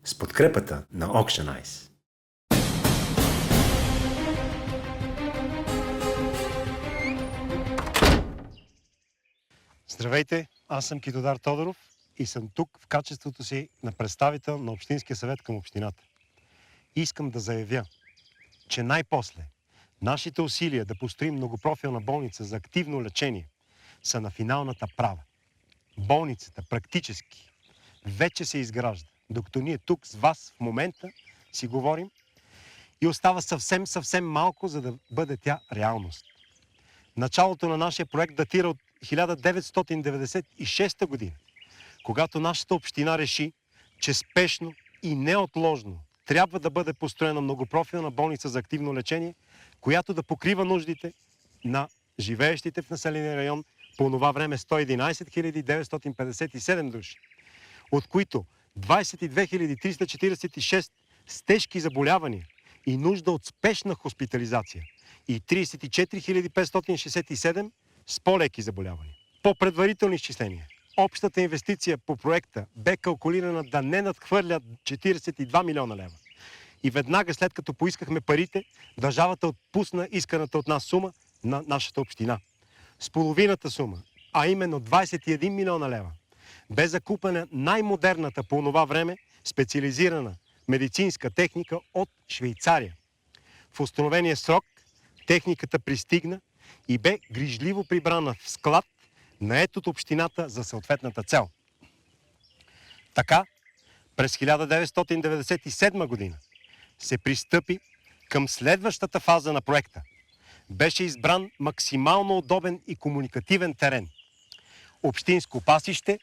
с подкрепата на Auction Eyes. Здравейте, аз съм Китодар Тодоров и съм тук в качеството си на представител на Общинския съвет към общината. Искам да заявя, че най-после нашите усилия да построим многопрофилна болница за активно лечение са на финалната права. Болницата практически вече се изгражда, докато ние тук с вас в момента си говорим и остава съвсем малко, за да бъде тя реалност. Началото на нашия проект датира от 1996 година, когато нашата община реши, че спешно и неотложно трябва да бъде построена многопрофилна болница за активно лечение, която да покрива нуждите на живеещите в населения район по това време 111 957 души, от които 22 346 с тежки заболявания и нужда от спешна хоспитализация и 34 567 с по-леки заболявания. По предварителни изчисления, общата инвестиция по проекта бе калкулирана да не надхвърля 42 милиона лева. И веднага след като поискахме парите, държавата отпусна исканата от нас сума на нашата община. С половината сума, а именно 21 милиона лева, бе закупена най-модерната по това време специализирана медицинска техника от Швейцария. В установения срок техниката пристигна и бе грижливо прибрана в склад, нает от общината за съответната цел. Така, през 1997 година се пристъпи към следващата фаза на проекта. Беше избран максимално удобен и комуникативен терен. Общинско пасище,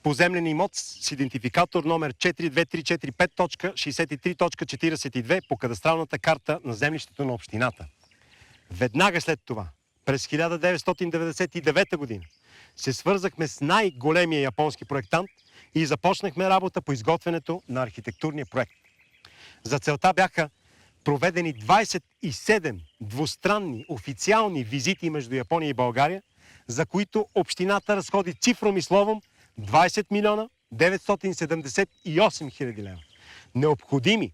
поземлен имот с идентификатор номер 42345.63.42 по кадастралната карта на землището на общината. Веднага след това, през 1999 година, се свързахме с най-големия японски проектант и започнахме работа по изготвянето на архитектурния проект. За целта бяха проведени 27 двустранни официални визити между Япония и България, за които общината разходи цифром и словом 20 милиона 978 хиляди лева. Необходими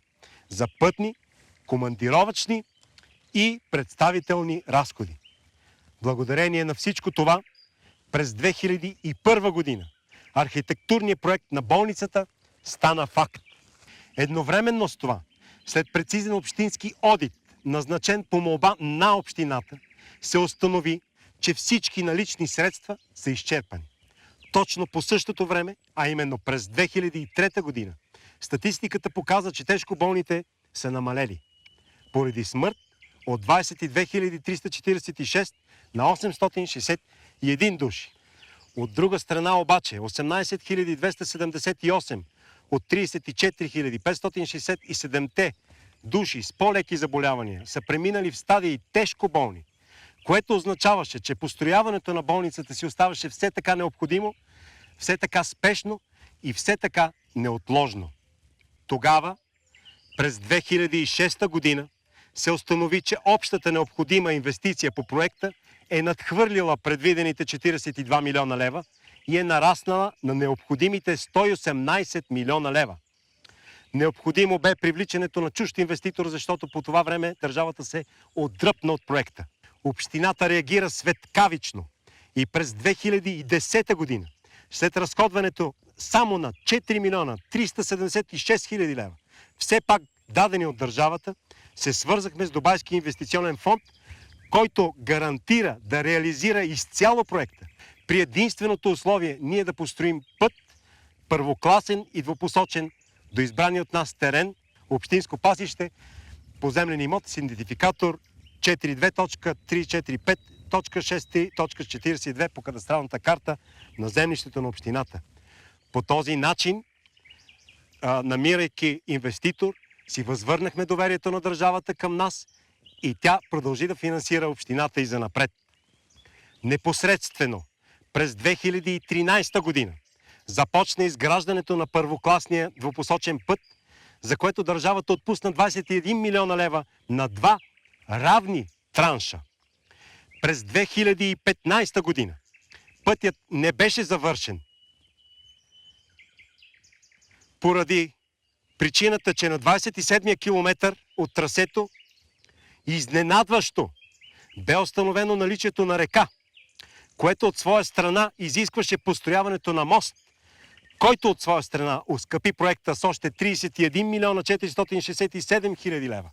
за пътни, командировъчни и представителни разходи. Благодарение на всичко това, през 2001 година архитектурният проект на болницата стана факт. Едновременно с това, след прецизен общински одит, назначен по молба на общината, се установи, че всички налични средства са изчерпани. Точно по същото време, а именно през 2003 година, статистиката показа, че тежко болните са намалели. Поради смърт от 22 346 на 861 души. От друга страна обаче 18 278 от 34 567 души с по-леки заболявания са преминали в стадии тежко болни, което означаваше, че построяването на болницата си оставаше все така необходимо, все така спешно и все така неотложно. Тогава, през 2006 година, се установи, че общата необходима инвестиция по проекта е надхвърлила предвидените 42 милиона лева и е нараснала на необходимите 118 милиона лева. Необходимо бе привличането на чужд инвеститор, защото по това време държавата се отдръпна от проекта. Общината реагира светкавично и през 2010 година, след разходването само на 4 милиона 376 хиляди лева, все пак дадени от държавата, се свързахме с Дубайски инвестиционен фонд, който гарантира да реализира изцяло проекта при единственото условие ние да построим път, първокласен и двупосочен, до избрания от нас терен, общинско пасище, поземлен имот с идентификатор 42.345.63.42 по кадастралната карта на землището на общината. По този начин, намирайки инвеститор, си възвърнахме доверието на държавата към нас и тя продължи да финансира общината и занапред. Непосредствено през 2013 година започна изграждането на първокласния двупосочен път, за което държавата отпусна 21 милиона лева на два равни транша. През 2015 година пътят не беше завършен поради Причината, че на 27-я километър от трасето изненадващо бе установено наличието на река, което от своя страна изискваше построяването на мост, който от своя страна оскъпи проекта с още 31 милиона 467 хиляди лева.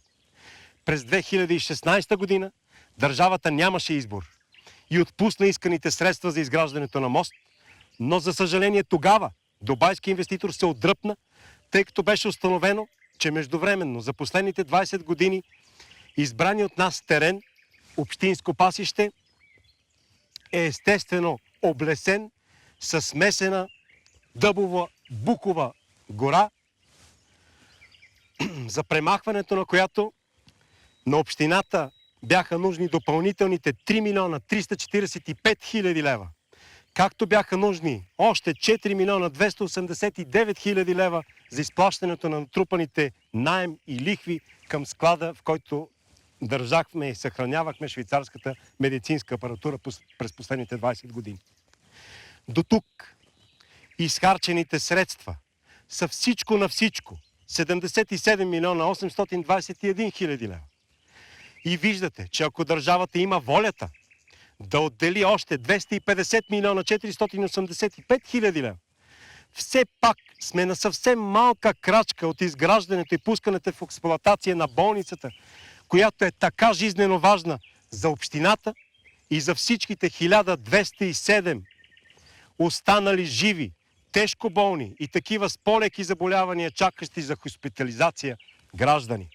През 2016 година държавата нямаше избор и отпусна исканите средства за изграждането на мост, но за съжаление тогава дубайски инвеститор се отдръпна, тъй като беше установено, че междувременно за последните 20 години избрани от нас терен, общинско пасище, е естествено облесен със смесена дъбова букова гора, за премахването на която на общината бяха нужни допълнителните 3 милиона 345 хиляди лева, както бяха нужни още 4 милиона 289 хиляди лева за изплащането на натрупаните наем и лихви към склада, в който държахме и съхранявахме швейцарската медицинска апаратура през последните 20 години. До тук изхарчените средства са всичко на всичко 77 милиона 821 хиляди лева. И виждате, че ако държавата има волята да отдели още 250 милиона 485 хиляди лева, все пак сме на съвсем малка крачка от изграждането и пускането в експлоатация на болницата, която е така жизнено важна за общината и за всичките 1207 останали живи, тежко болни и такива с по-леки заболявания, чакащи за хоспитализация граждани.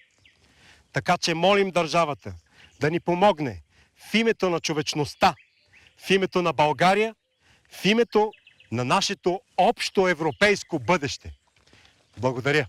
Така че молим държавата да ни помогне в името на човечността, в името на България, в името на нашето общо европейско бъдеще. Благодаря.